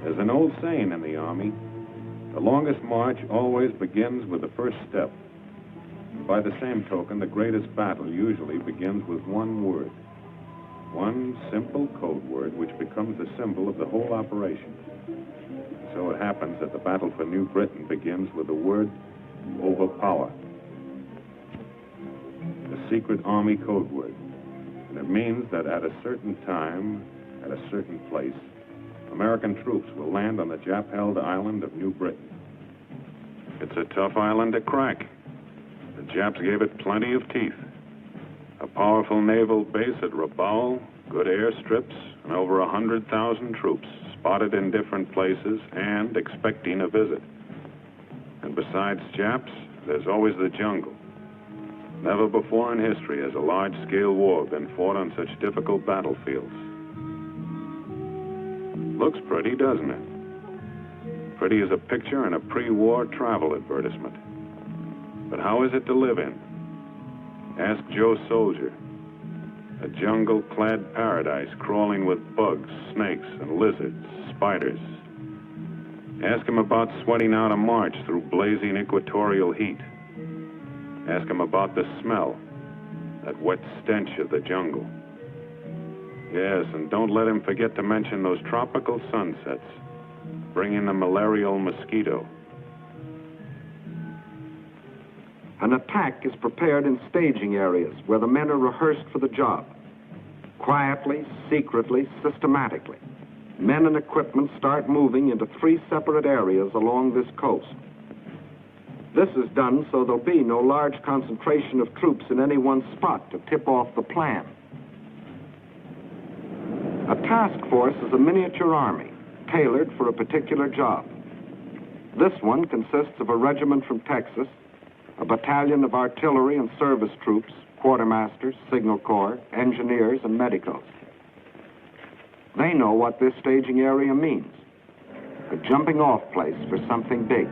There's an old saying in the Army, the longest march always begins with the first step. By the same token, the greatest battle usually begins with one word. One simple code word which becomes the symbol of the whole operation. So it happens that the battle for New Britain begins with the word overpower. A secret Army code word. And it means that at a certain time, at a certain place, American troops will land on the Jap-held island of New Britain. It's a tough island to crack. The Japs gave it plenty of teeth. A powerful naval base at Rabaul, good airstrips, and over 100,000 troops spotted in different places and expecting a visit. And besides Japs, there's always the jungle. Never before in history has a large-scale war been fought on such difficult battlefields. Looks pretty, doesn't it? Pretty as a picture in a pre-war travel advertisement. But how is it to live in? Ask Joe Soldier. A jungle-clad paradise crawling with bugs, snakes, and lizards, spiders. Ask him about sweating out a march through blazing equatorial heat. Ask him about the smell, that wet stench of the jungle. Yes, and don't let him forget to mention those tropical sunsets, bringing the malarial mosquito. An attack is prepared in staging areas where the men are rehearsed for the job. Quietly, secretly, systematically, men and equipment start moving into 3 separate areas along this coast. This is done so there'll be no large concentration of troops in any one spot to tip off the plan. A task force is a miniature army, tailored for a particular job. This one consists of a regiment from Texas, a battalion of artillery and service troops, quartermasters, signal corps, engineers, and medicos. They know what this staging area means, a jumping-off place for something big.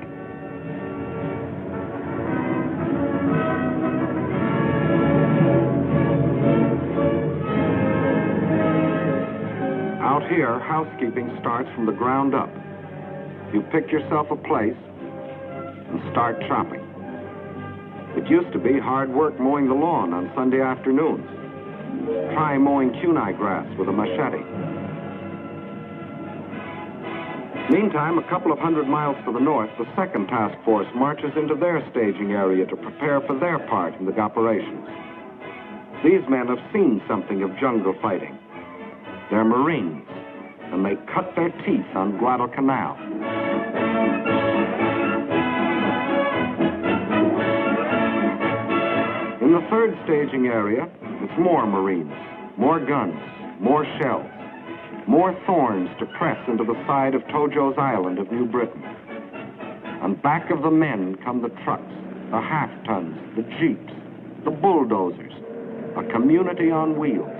Out here, housekeeping starts from the ground up. You pick yourself a place and start chopping. It used to be hard work mowing the lawn on Sunday afternoons. Try mowing kunai grass with a machete. Meantime, a couple of 100 miles to the north, the second task force marches into their staging area to prepare for their part in the operations. These men have seen something of jungle fighting. They're Marines, and they cut their teeth on Guadalcanal. In the third staging area, it's more Marines, more guns, more shells, more thorns to press into the side of Tojo's Island of New Britain. And back of the men come the trucks, the half-tons, the jeeps, the bulldozers, a community on wheels,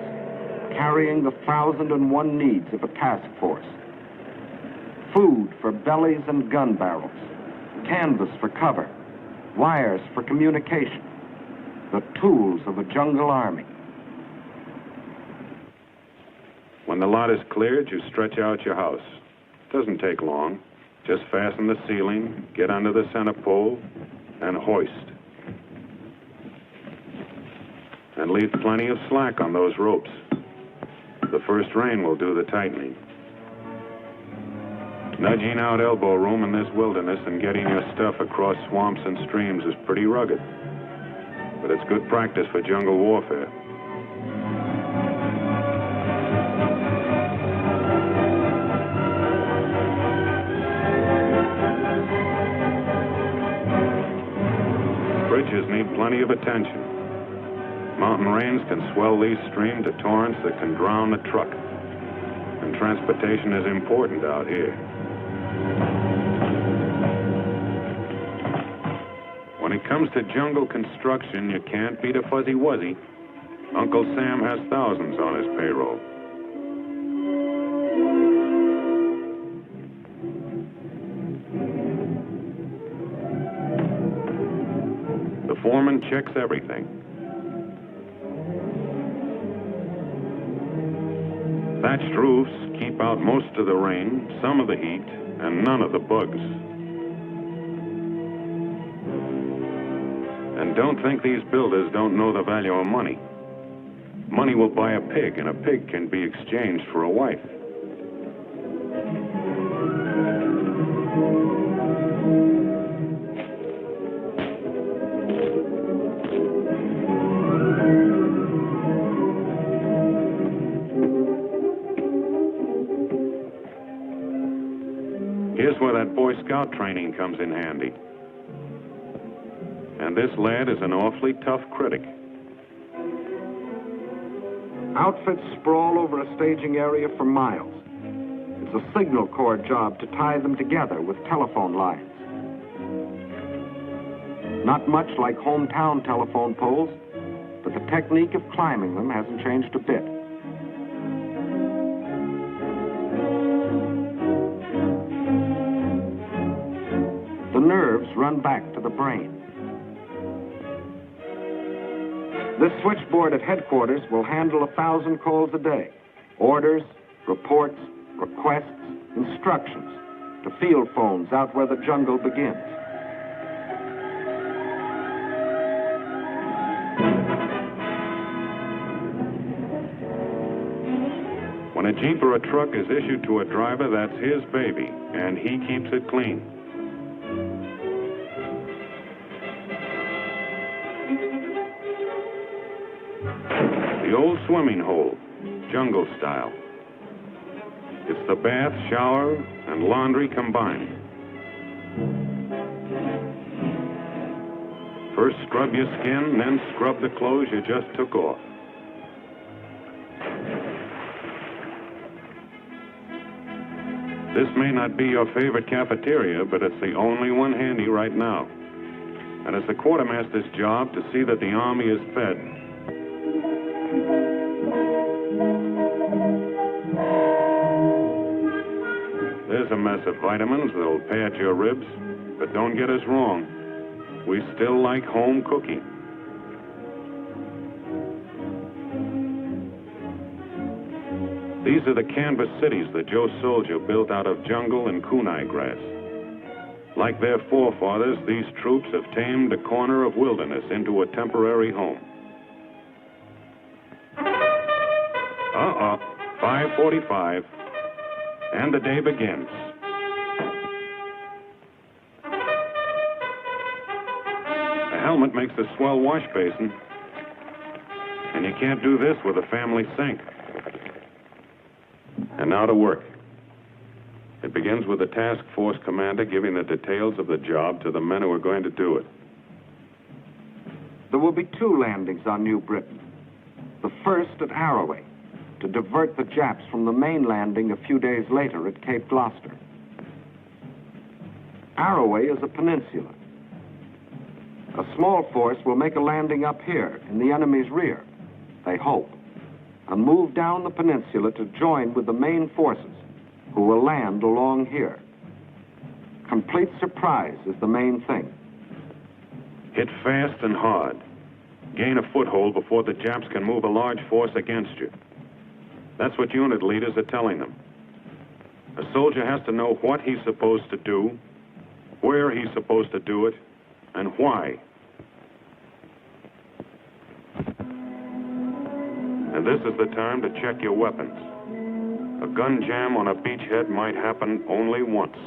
carrying the 1,001 needs of a task force. Food for bellies and gun barrels, canvas for cover, wires for communication, the tools of a jungle army. When the lot is cleared, you stretch out your house. Doesn't take long. Just fasten the ceiling, get under the center pole, and hoist. And leave plenty of slack on those ropes. The first rain will do the tightening. Nudging out elbow room in this wilderness and getting your stuff across swamps and streams is pretty rugged. But it's good practice for jungle warfare. Bridges need plenty of attention. Mountain rains can swell these streams to torrents that can drown the truck. And transportation is important out here. When it comes to jungle construction, you can't beat a fuzzy wuzzy. Uncle Sam has thousands on his payroll. The foreman checks everything. Thatched roofs keep keep out most of the rain, some of the heat, and none of the bugs. And don't think these builders don't know the value of money. Money will buy a pig, and a pig can be exchanged for a wife. Here's where that Boy Scout training comes in handy. And this lad is an awfully tough critic. Outfits sprawl over a staging area for miles. It's a signal corps job to tie them together with telephone lines. Not much like hometown telephone poles, but the technique of climbing them hasn't changed a bit. The nerves run back to the brain. This switchboard at headquarters will handle 1,000 calls a day. Orders, reports, requests, instructions to field phones out where the jungle begins. When a Jeep or a truck is issued to a driver, that's his baby, and he keeps it clean. The old swimming hole, jungle style. It's the bath, shower, and laundry combined. First scrub your skin, then scrub the clothes you just took off. This may not be your favorite cafeteria, but it's the only one handy right now. And it's the quartermaster's job to see that the army is fed. There's a mess of vitamins that'll pad your ribs, but don't get us wrong. We still like home cooking. These are the canvas cities that Joe Soldier built out of jungle and kunai grass. Like their forefathers, these troops have tamed a corner of wilderness into a temporary home. 5:45, and the day begins. A helmet makes a swell wash basin, and you can't do this with a family sink. And now to work. It begins with the task force commander giving the details of the job to the men who are going to do it. There will be 2 landings on New Britain. The first at Arawe, to divert the Japs from the main landing a few days later at Cape Gloucester. Arawe is a peninsula. A small force will make a landing up here in the enemy's rear, they hope, and move down the peninsula to join with the main forces, who will land along here. Complete surprise is the main thing. Hit fast and hard. Gain a foothold before the Japs can move a large force against you. That's what unit leaders are telling them. A soldier has to know what he's supposed to do, where he's supposed to do it, and why. And this is the time to check your weapons. A gun jam on a beachhead might happen only once.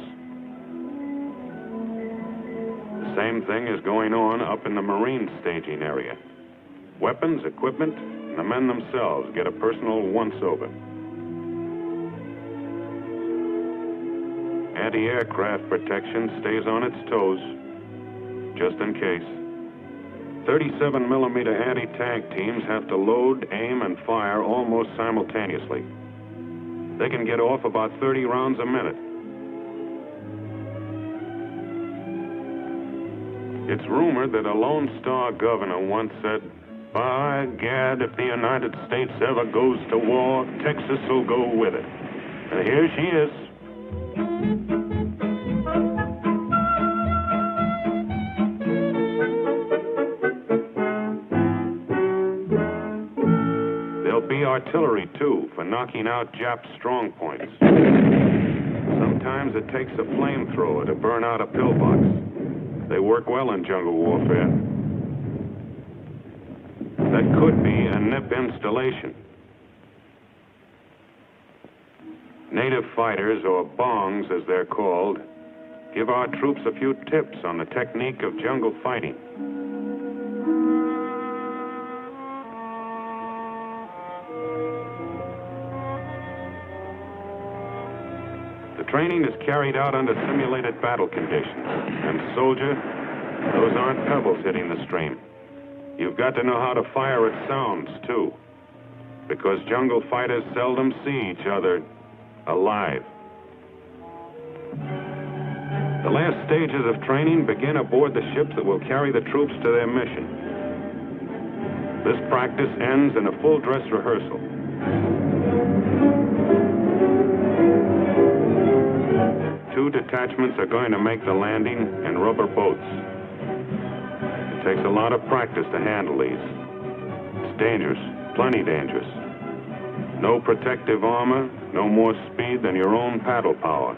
The same thing is going on up in the Marine staging area. Weapons, equipment, and the men themselves get a personal once-over. Anti-aircraft protection stays on its toes, just in case. 37mm anti-tank teams have to load, aim, and fire almost simultaneously. They can get off about 30 rounds a minute. It's rumored that a Lone Star governor once said, "By gad, if the United States ever goes to war, Texas will go with it." And here she is. There'll be artillery, too, for knocking out Jap strong points. Sometimes it takes a flamethrower to burn out a pillbox. They work well in jungle warfare. That could be a NIP installation. Native fighters, or bongs as they're called, give our troops a few tips on the technique of jungle fighting. The training is carried out under simulated battle conditions. And soldier, those aren't pebbles hitting the stream. You've got to know how to fire at sounds, too, because jungle fighters seldom see each other alive. The last stages of training begin aboard the ships that will carry the troops to their mission. This practice ends in a full-dress rehearsal. Two detachments are going to make the landing in rubber boats. It takes a lot of practice to handle these. It's dangerous, plenty dangerous. No protective armor, no more speed than your own paddle power.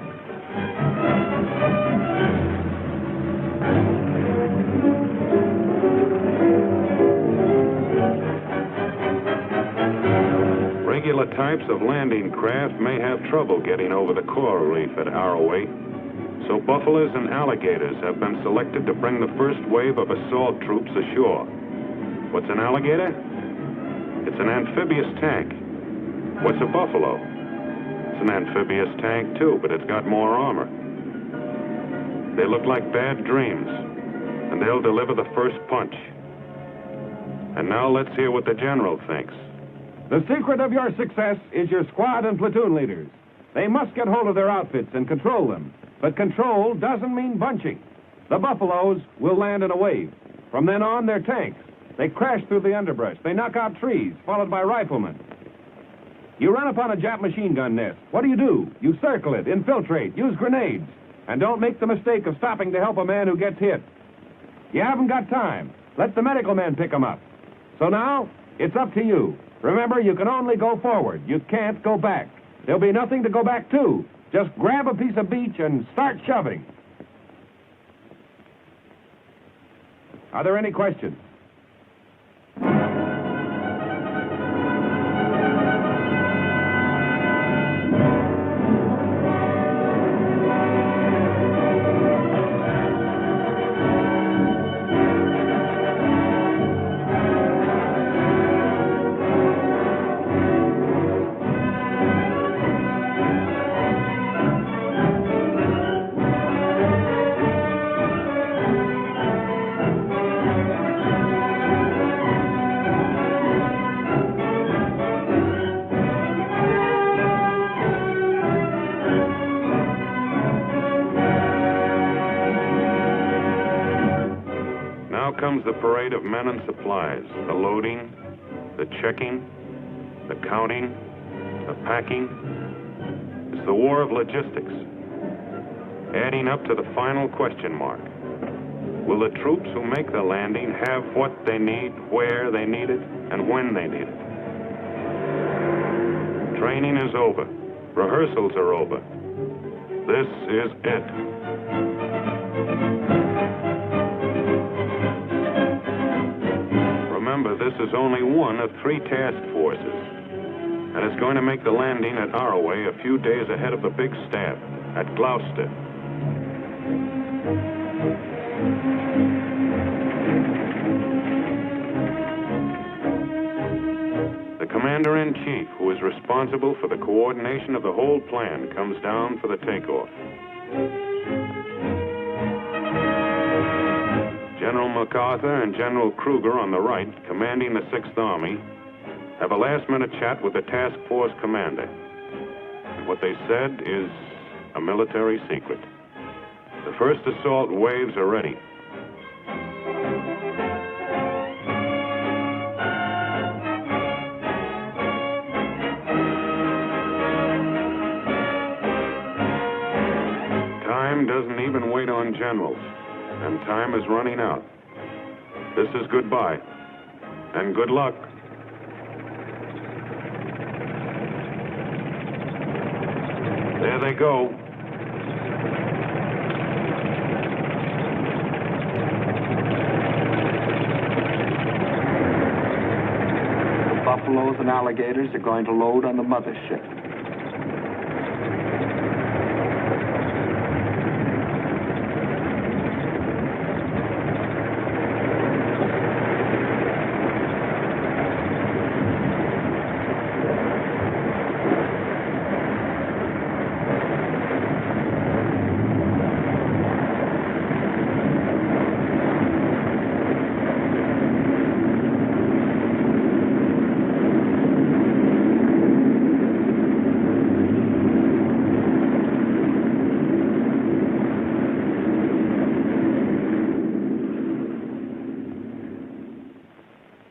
Regular types of landing craft may have trouble getting over the coral reef at Arawe, so buffaloes and alligators have been selected to bring the first wave of assault troops ashore. What's an alligator? It's an amphibious tank. What's a buffalo? It's an amphibious tank, too, but it's got more armor. They look like bad dreams, and they'll deliver the first punch. And now let's hear what the general thinks. The secret of your success is your squad and platoon leaders. They must get hold of their outfits and control them. But control doesn't mean bunching. The buffaloes will land in a wave. From then on, they're tanks. They crash through the underbrush. They knock out trees, followed by riflemen. You run upon a Jap machine gun nest. What do? You circle it, infiltrate, use grenades. And don't make the mistake of stopping to help a man who gets hit. You haven't got time. Let the medical men pick him up. So now, it's up to you. Remember, you can only go forward. You can't go back. There'll be nothing to go back to. Just grab a piece of beach and start shoving. Are there any questions? Comes the parade of men and supplies, the loading, the checking, the counting, the packing. It's the war of logistics, adding up to the final question mark. Will the troops who make the landing have what they need, where they need it, and when they need it? Training is over. Rehearsals are over. This is it. Remember, this is only one of 3 task forces, and it's going to make the landing at Arawe a few days ahead of the big staff at Gloucester. The Commander-in-Chief, who is responsible for the coordination of the whole plan, comes down for the takeoff. General MacArthur and General Kruger on the right, commanding the 6th Army, have a last-minute chat with the task force commander. And what they said is a military secret. The first assault waves are ready. Time doesn't even wait on generals. And time is running out. This is goodbye, and good luck. they go. The buffaloes and alligators are going to load on the mothership.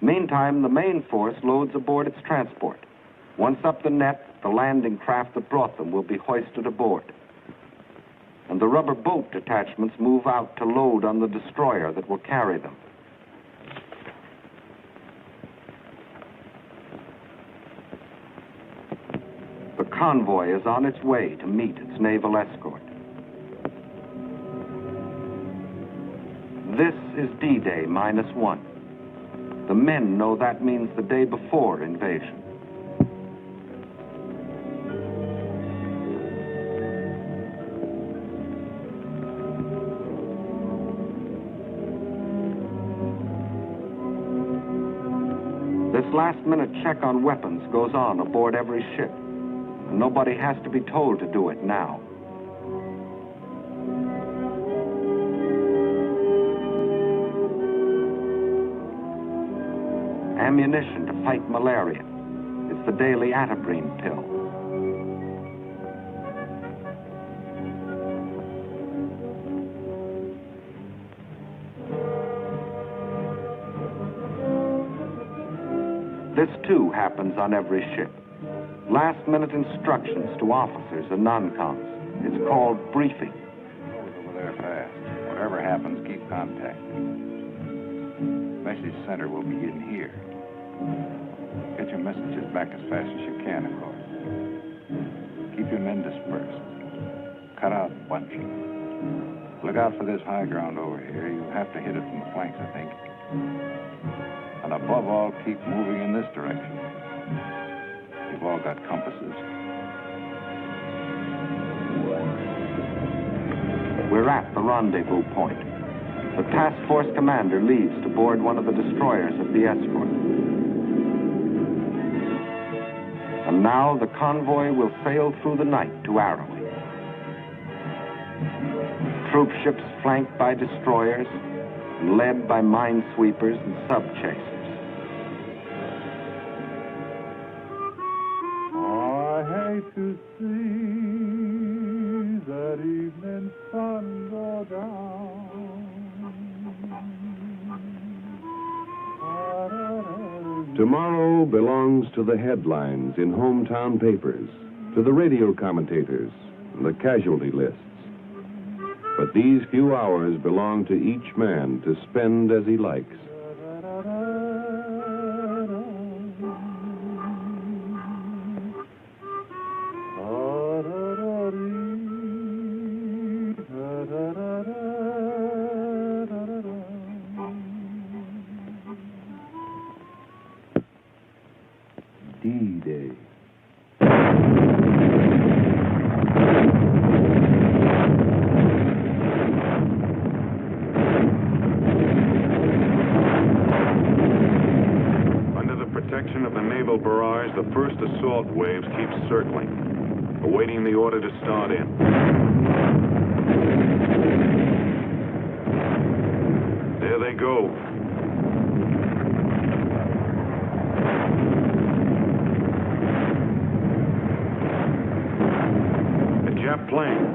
Meantime, the main force loads aboard its transport. Once up the net, the landing craft that brought them will be hoisted aboard. And the rubber boat detachments move out to load on the destroyer that will carry them. The convoy is on its way to meet its naval escort. This is D-Day -1. The men know that means the day before invasion. This last-minute check on weapons goes on aboard every ship, and nobody has to be told to do it now. Ammunition to fight malaria. It's the daily atabrine pill. This too happens on every ship. Last-minute instructions to officers and non-coms. It's called briefing. Over there fast. Whatever happens, keep contacting. Message center will be in here. Get your messages back as fast as you can, of course. Keep your men dispersed. Cut out bunching. Look out for this high ground over here. You'll have to hit it from the flanks, I think. And above all, keep moving in this direction. You've all got compasses. We're at the rendezvous point. The task force commander leaves to board one of the destroyers of the escort. And now the convoy will sail through the night to Arawe. Troop ships flanked by destroyers and led by minesweepers and sub-chasers. I hate to see that evening sun go down. Tomorrow belongs to the headlines in hometown papers, to the radio commentators, and the casualty lists. But these few hours belong to each man to spend as he likes. D-Day. Under the protection of the naval barrage, the first assault waves keep circling, awaiting the order to start in. There they go. Jap plane.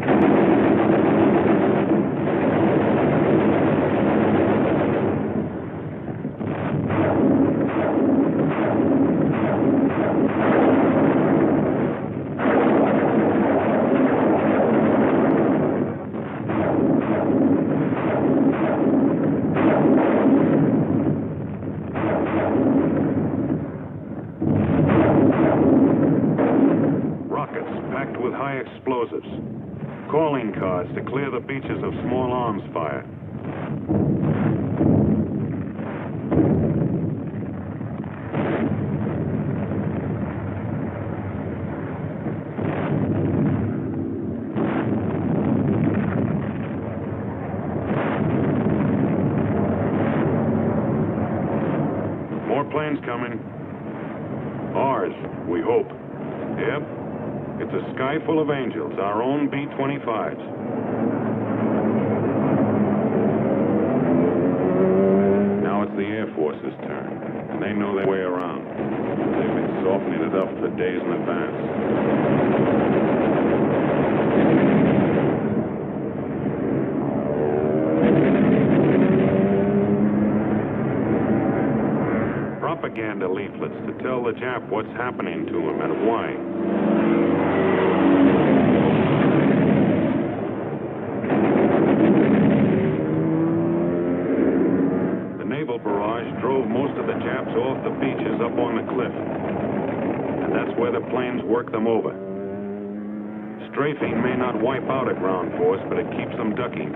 Rockets packed with high explosives explosives. Calling cards to clear the beaches of small arms fire. More planes coming. Ours, we hope. Yep. It's a sky full of angels, our own B-25s. Now it's the Air Force's turn, and they know their way around. They've been softening it up for days in advance. Propaganda leaflets to tell the Jap what's happening to him and why. The naval barrage drove most of the Japs off the beaches up on the cliff. And that's where the planes work them over. Strafing may not wipe out a ground force, but it keeps them ducking.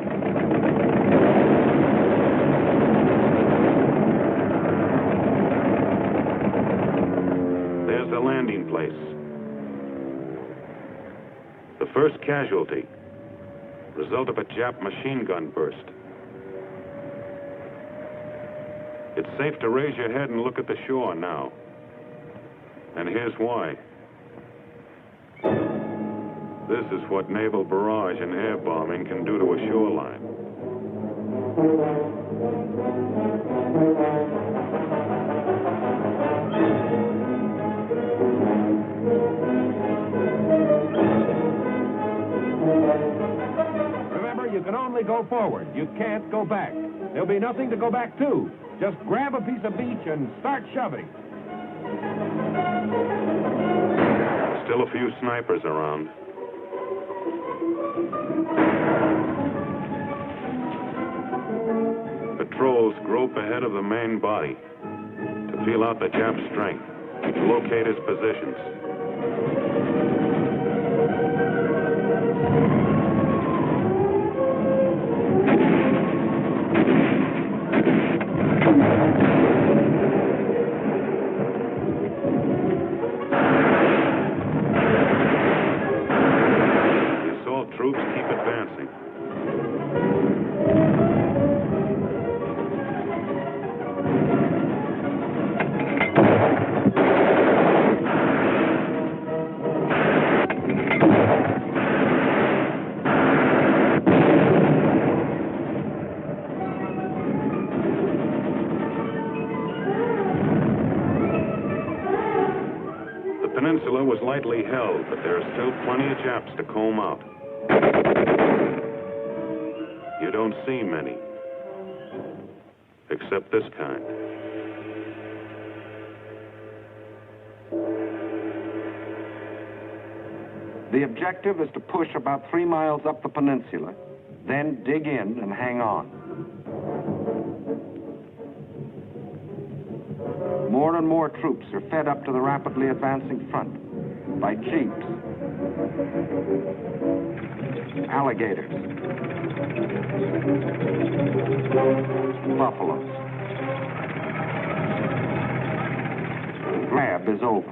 The landing place. The first casualty, result of a Jap machine gun burst. It's safe to raise your head and look at the shore now. And here's why. This is what naval barrage and air bombing can do to a shoreline. Remember, you can only go forward. You can't go back. There'll be nothing to go back to. Just grab a piece of beach and start shoving. Still a few snipers around. Patrols grope ahead of the main body to feel out the Jap's strength, to locate his positions. Troops keep advancing. The peninsula was lightly held, but there are still plenty of Japs to comb out. You don't see many, except this kind. The objective is to push about 3 miles up the peninsula, then dig in and hang on. More and more troops are fed up to the rapidly advancing front by jeeps, alligators, buffaloes. The grab is over.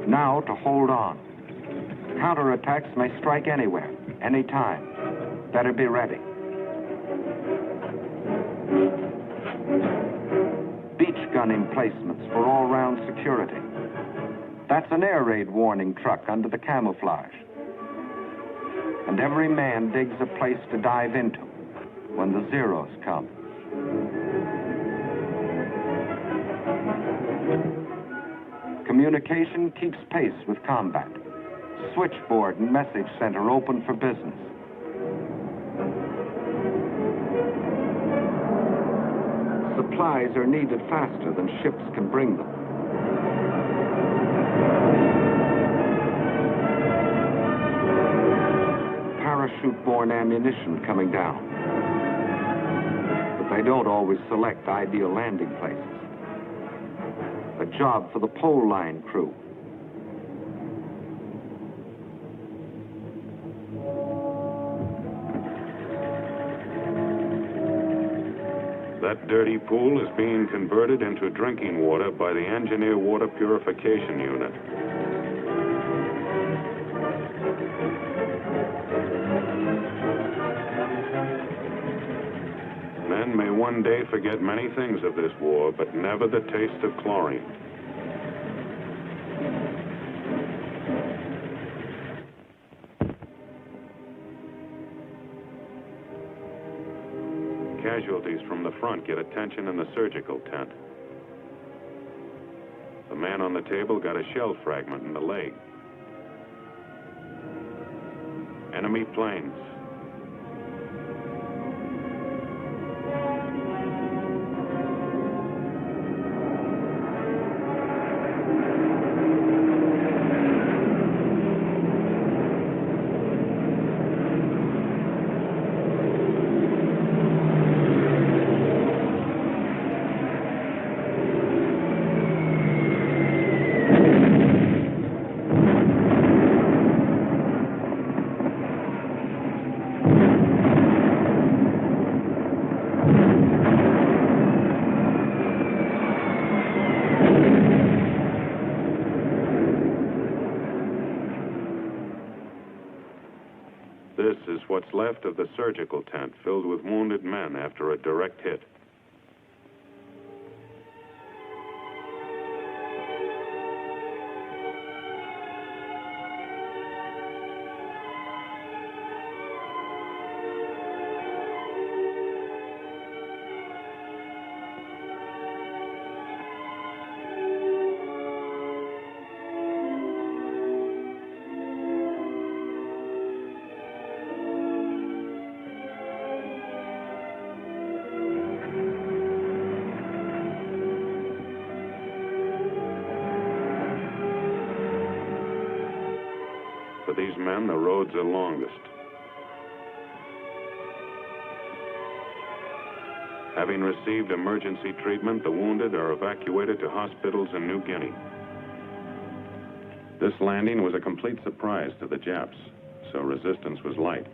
Now to hold on. Counterattacks may strike anywhere, anytime. Better be ready. Beach gun emplacements for all-round security. That's an air raid warning truck under the camouflage. And every man digs a place to dive into when the Zeros come. Communication keeps pace with combat. Switchboard and message center open for business. Supplies are needed faster than ships can bring them. Parachute-borne ammunition coming down. But they don't always select ideal landing places. A job for the pole line crew. That dirty pool is being converted into drinking water by the Engineer Water Purification Unit. Men may one day forget many things of this war, but never the taste of chlorine. Casualties from the front get attention in the surgical tent. The man on the table got a shell fragment in the leg. Enemy planes. This is what's left of the surgical tent filled with wounded men after a direct hit. For these men, the roads are longest. Having received emergency treatment, the wounded are evacuated to hospitals in New Guinea. This landing was a complete surprise to the Japs, so resistance was light,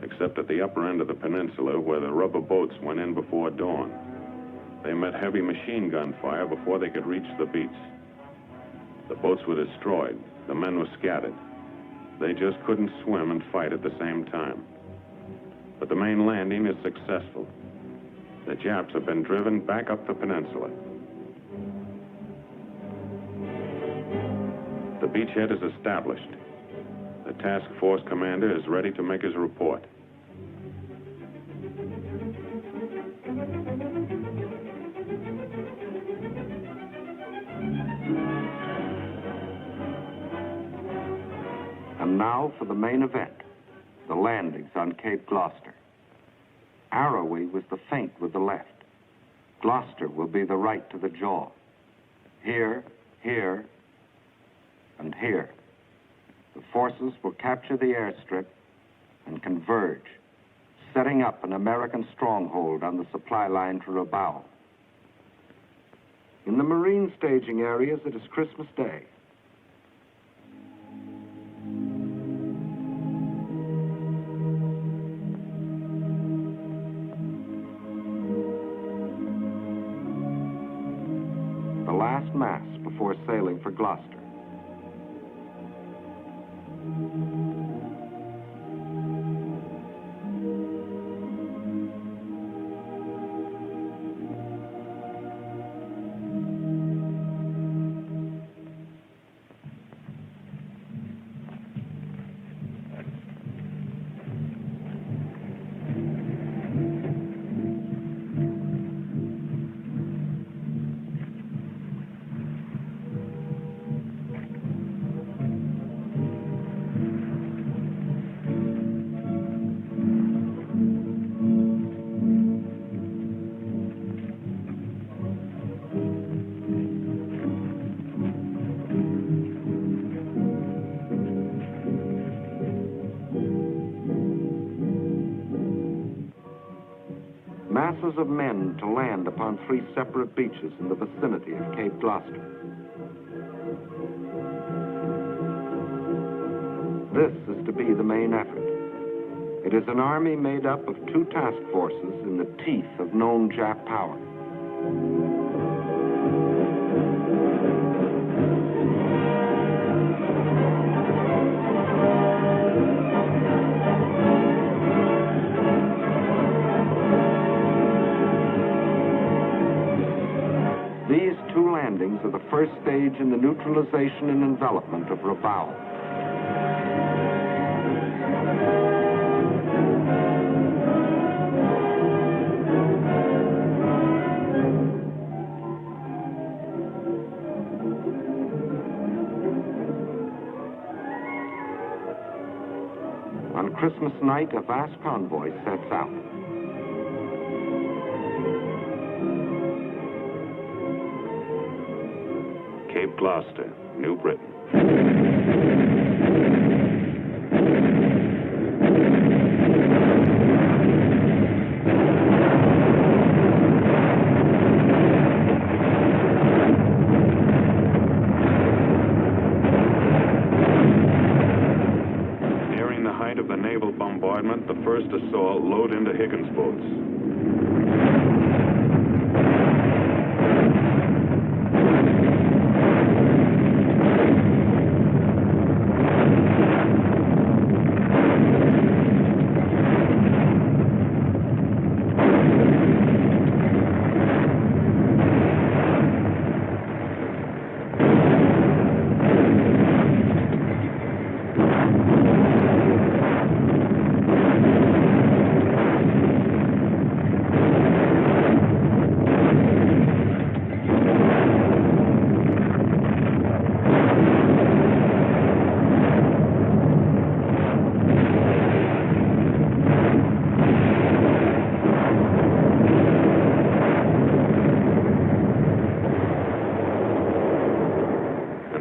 except at the upper end of the peninsula where the rubber boats went in before dawn. They met heavy machine gun fire before they could reach the beach. The boats were destroyed. The men were scattered. They just couldn't swim and fight at the same time. But the main landing is successful. The Japs have been driven back up the peninsula. The beachhead is established. The task force commander is ready to make his report. And now for the main event, the landings on Cape Gloucester. Arawe was the feint with the left. Gloucester will be the right to the jaw. Here, here, and here. The forces will capture the airstrip and converge, setting up an American stronghold on the supply line to Rabaul. In the Marine staging areas, it is Christmas Day. The last mass before sailing for Gloucester. Masses of men to land upon 3 separate beaches in the vicinity of Cape Gloucester. This is to be the main effort. It is an army made up of 2 task forces in the teeth of known Jap power. These 2 landings are the first stage in the neutralization and envelopment of Rabaul. On Christmas night, a vast convoy sets out. Cape Gloucester, New Britain. Nearing the height of the naval bombardment, the first assault load into Higgins boats.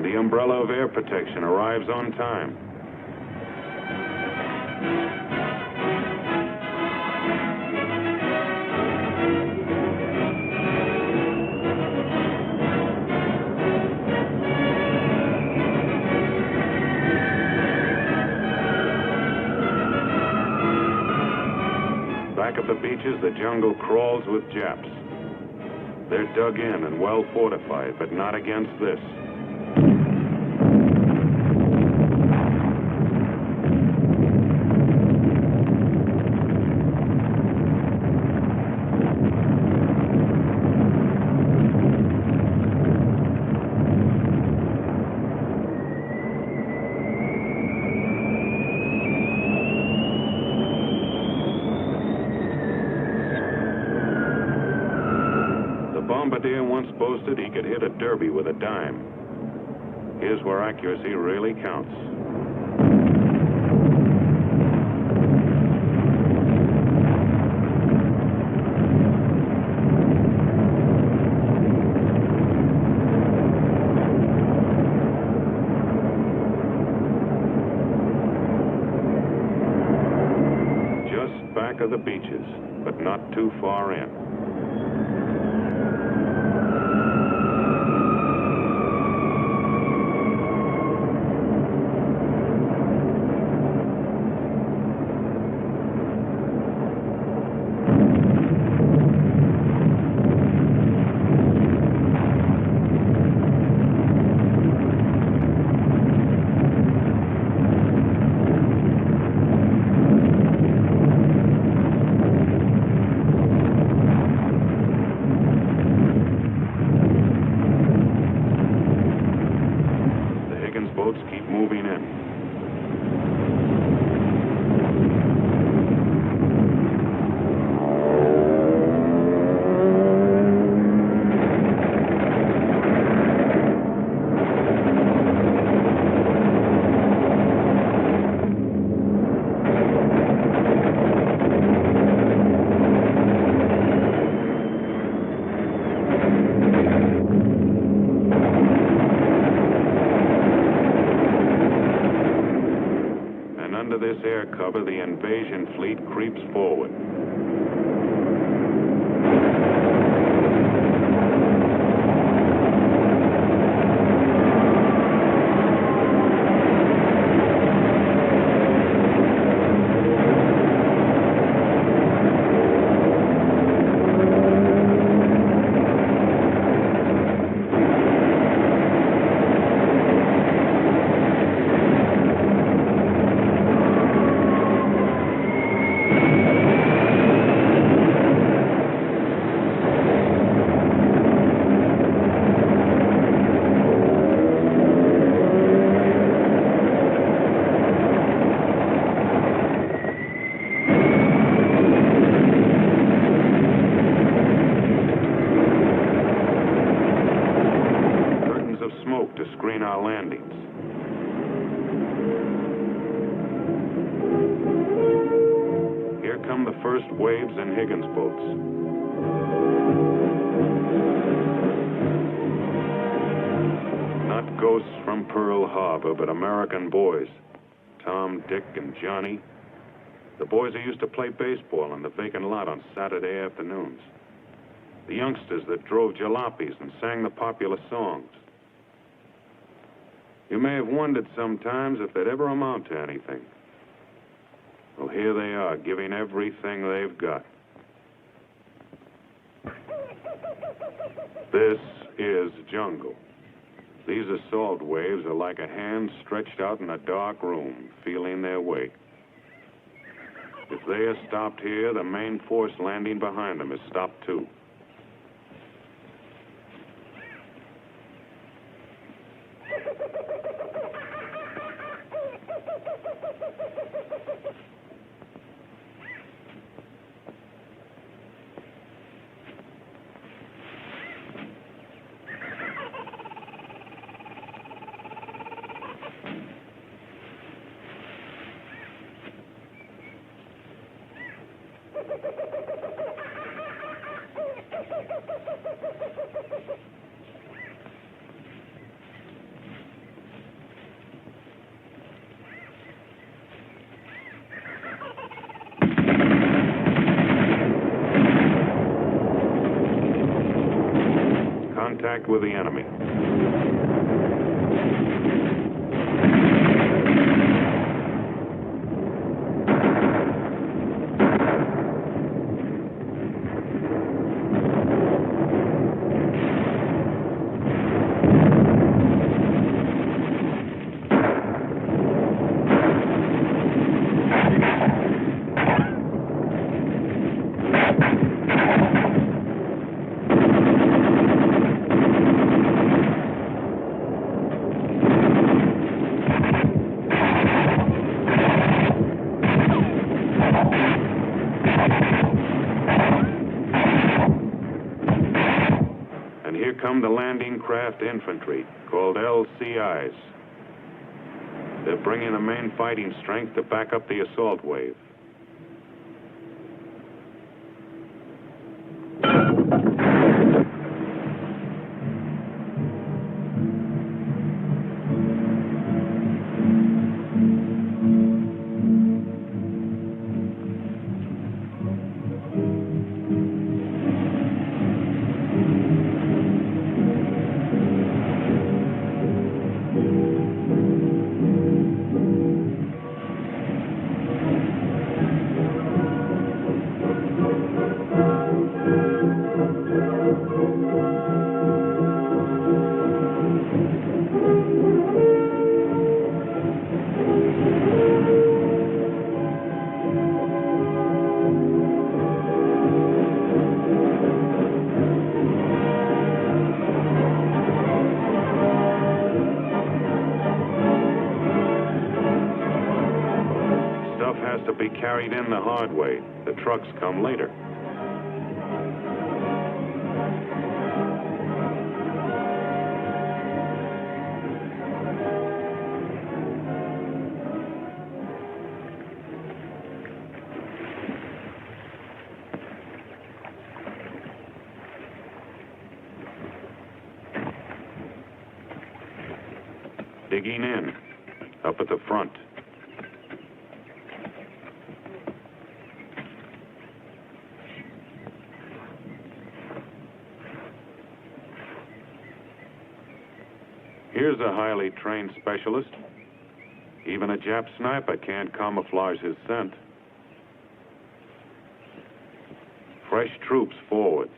The umbrella of air protection arrives on time. Back at the beaches, the jungle crawls with Japs. They're dug in and well fortified, but not against this. Bombardier once boasted he could hit a derby with a dime. Here's where accuracy really counts. Just back of the beaches, but not too far in. Boats keep moving in. Under this air cover, the invasion fleet creeps forward. come the first waves in Higgins boats. Not ghosts from Pearl Harbor, but American boys. Tom, Dick, and Johnny. The boys who used to play baseball in the vacant lot on Saturday afternoons. The youngsters that drove jalopies and sang the popular songs. You may have wondered sometimes if they'd ever amount to anything. Well, here they are, giving everything they've got. This is jungle. These assault waves are like a hand stretched out in a dark room, feeling their way. If they are stopped here, the main force landing behind them is stopped too. Contact with the enemy. Come the landing craft infantry, called LCIs. They're bringing the main fighting strength to back up the assault wave. Be carried in the hard way. The trucks come later. Digging in, up at the front. Here's a highly trained specialist. Even a Jap sniper can't camouflage his scent. Fresh troops forward.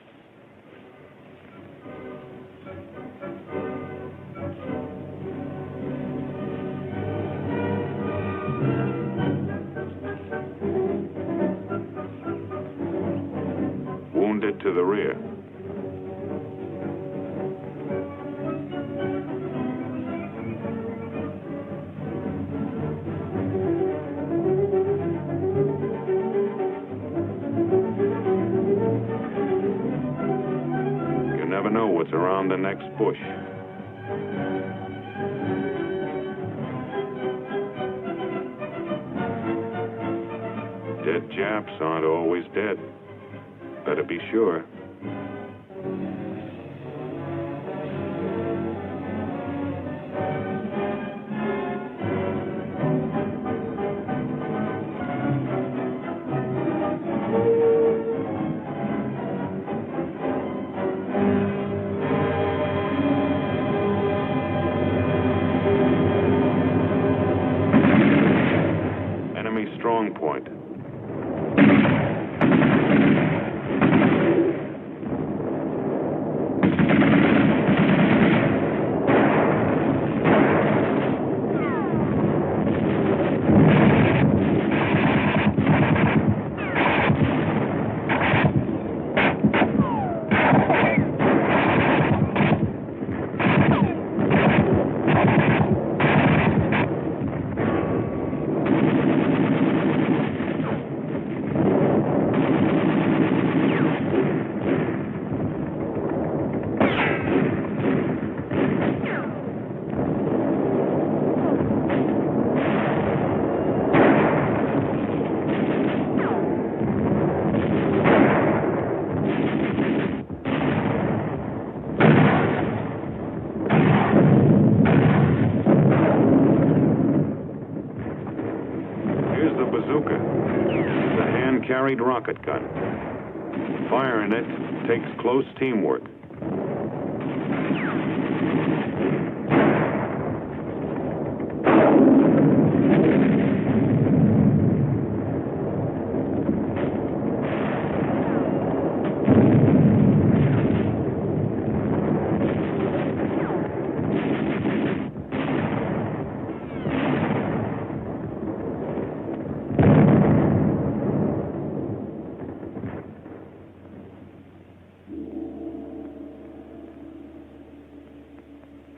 Wounded to the rear. Know what's around the next bush. Dead Japs aren't always dead. Better be sure. Enemy strong point. Bazooka. It's a hand-carried rocket gun. Firing it takes close teamwork.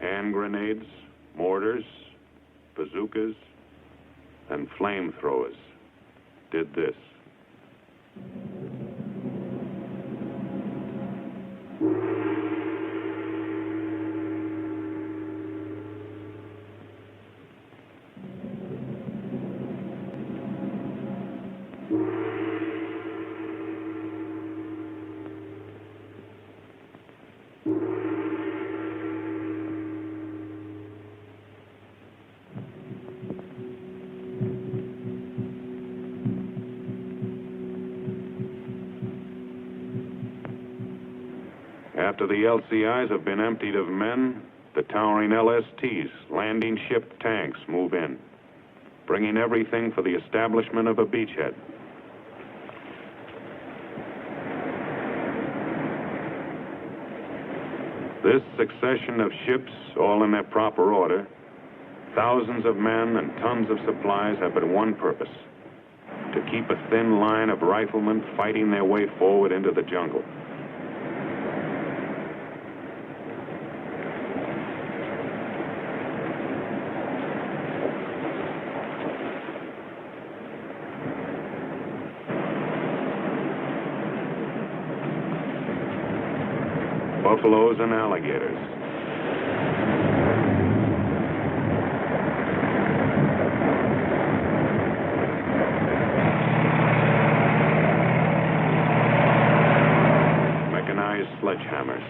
Hand grenades, mortars, bazookas, and flamethrowers did this. After the LCIs have been emptied of men, the towering LSTs, landing ship tanks, move in, bringing everything for the establishment of a beachhead. This succession of ships, all in their proper order, thousands of men and tons of supplies have but one purpose: to keep a thin line of riflemen fighting their way forward into the jungle. Buffaloes and alligators. Mechanized sledgehammers,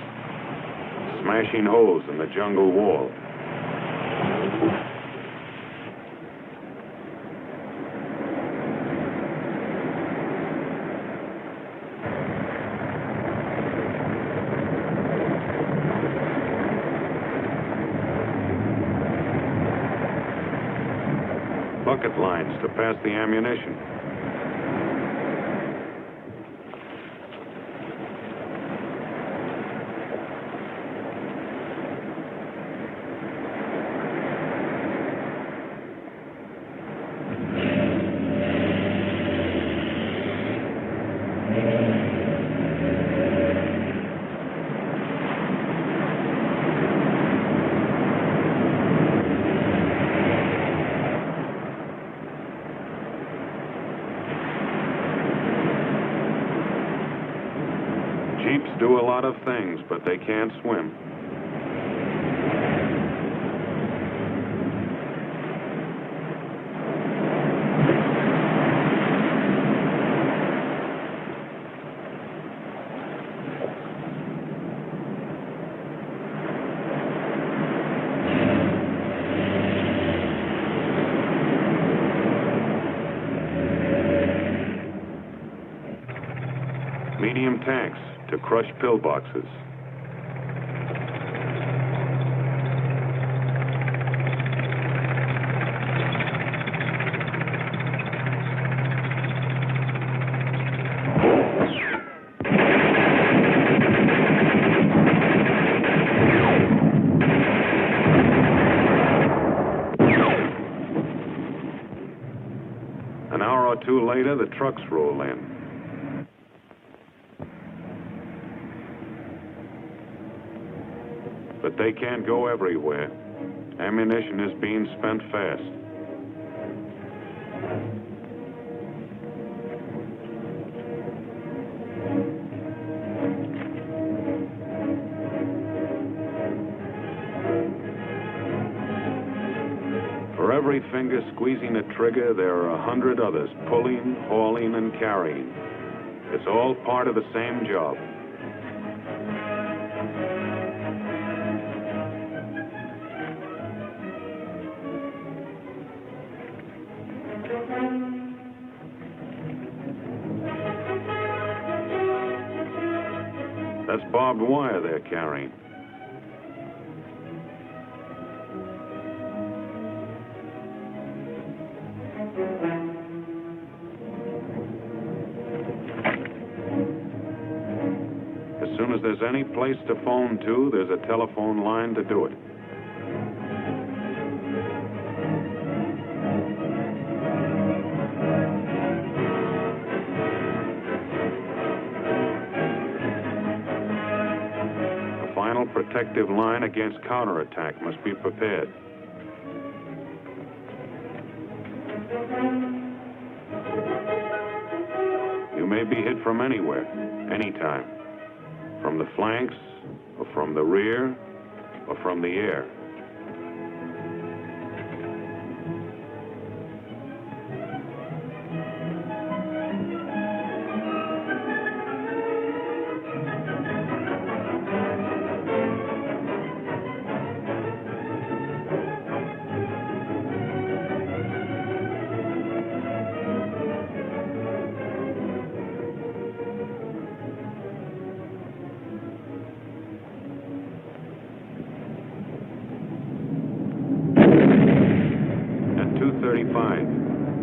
smashing holes in the jungle wall. Bucket lines to pass the ammunition. Jeeps do a lot of things, but they can't swim. Medium tanks to crush pillboxes. An hour or two later, the trucks roll in. But they can't go everywhere. Ammunition is being spent fast. For every finger squeezing a trigger, there are 100 others pulling, hauling, and carrying. It's all part of the same job. That's barbed wire they're carrying. As soon as there's any place to phone to, there's a telephone line to do it. A final protective line against counterattack must be prepared. You may be hit from anywhere, anytime. From the flanks, or from the rear, or from the air.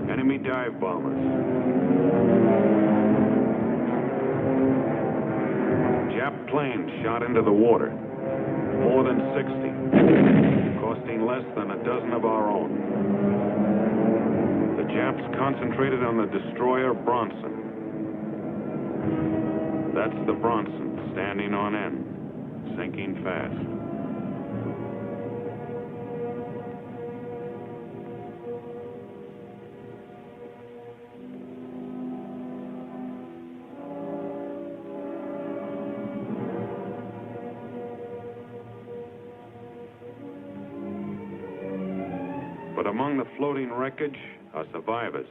Enemy dive bombers. Jap planes shot into the water. More than 60. Costing less than a dozen of our own. The Japs concentrated on the destroyer Bronson. That's the Bronson, standing on end, sinking fast. But among the floating wreckage are survivors.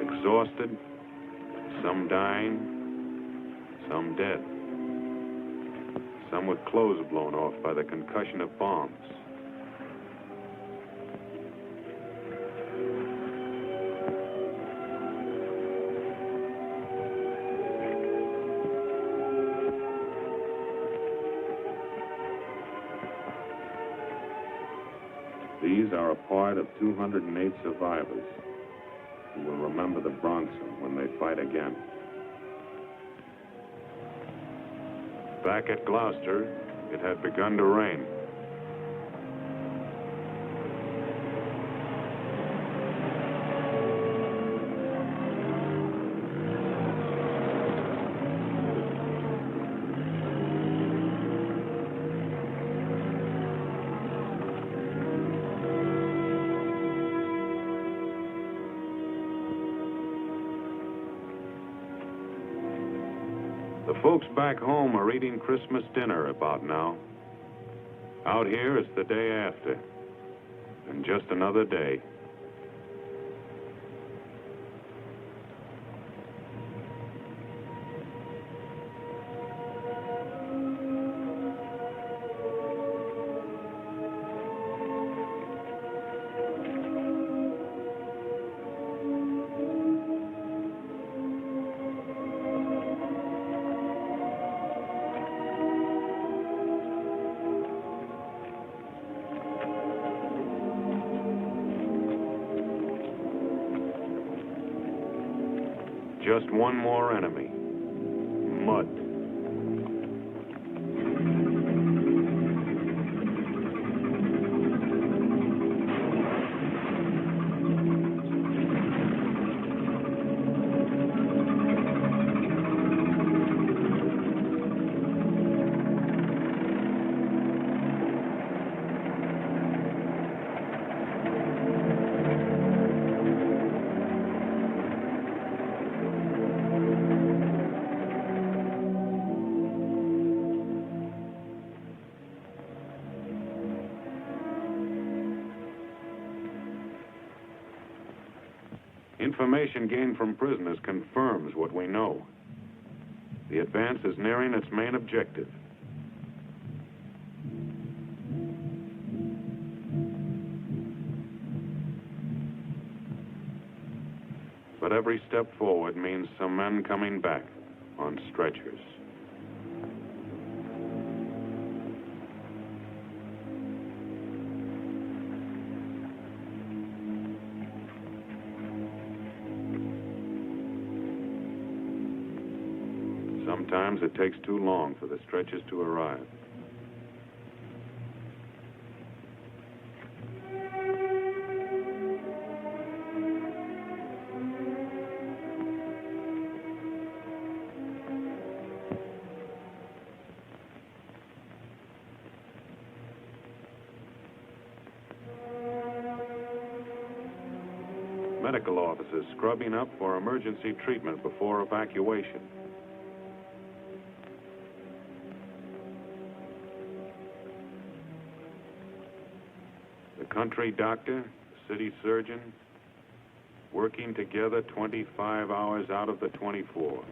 Exhausted, some dying, some dead. Some with clothes blown off by the concussion of bombs. These are a part of 208 survivors who will remember the Bronson when they fight again. Back at Gloucester, it had begun to rain. The folks back home are eating Christmas dinner about now. Out here, it's the day after. and just another day. Just one more enemy. Mud. Information gained from prisoners confirms what we know. The advance is nearing its main objective. But every step forward means some men coming back on stretchers. Sometimes it takes too long for the stretchers to arrive. Medical officers scrubbing up for emergency treatment before evacuation. The country doctor, the city surgeon, working together 25 hours out of the 24.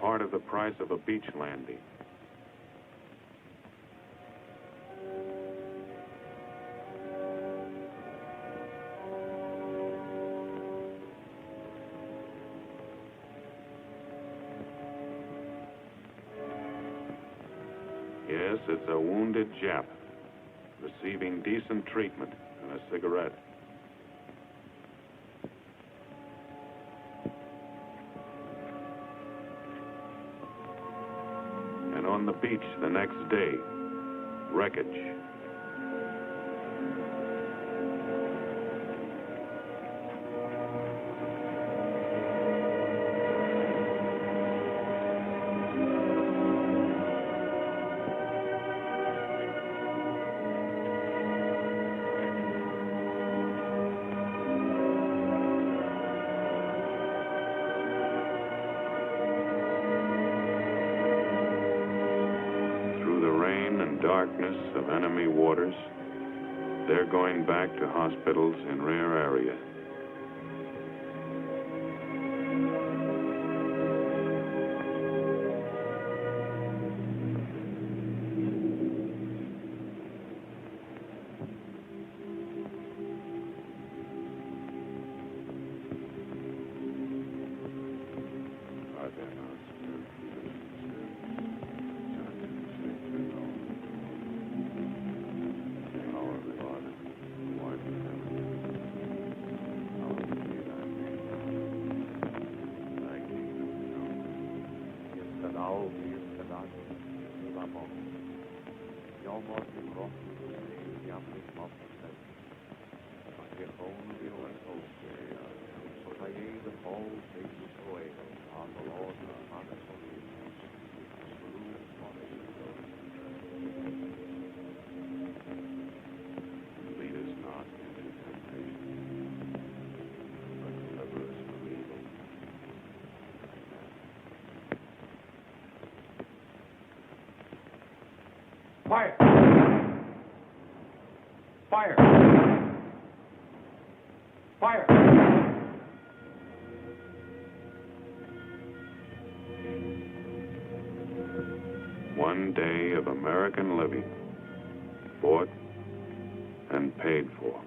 Part of the price of a beach landing. Yes, it's a wounded Jap, receiving decent treatment and a cigarette. On the beach the next day, wreckage. Darkness of enemy waters, they're going back to hospitals in rear area. Gewoon weer een Lead us not into temptation, but deliver us from evil. Fire! Fire! Fire! One day of American living, bought and paid for.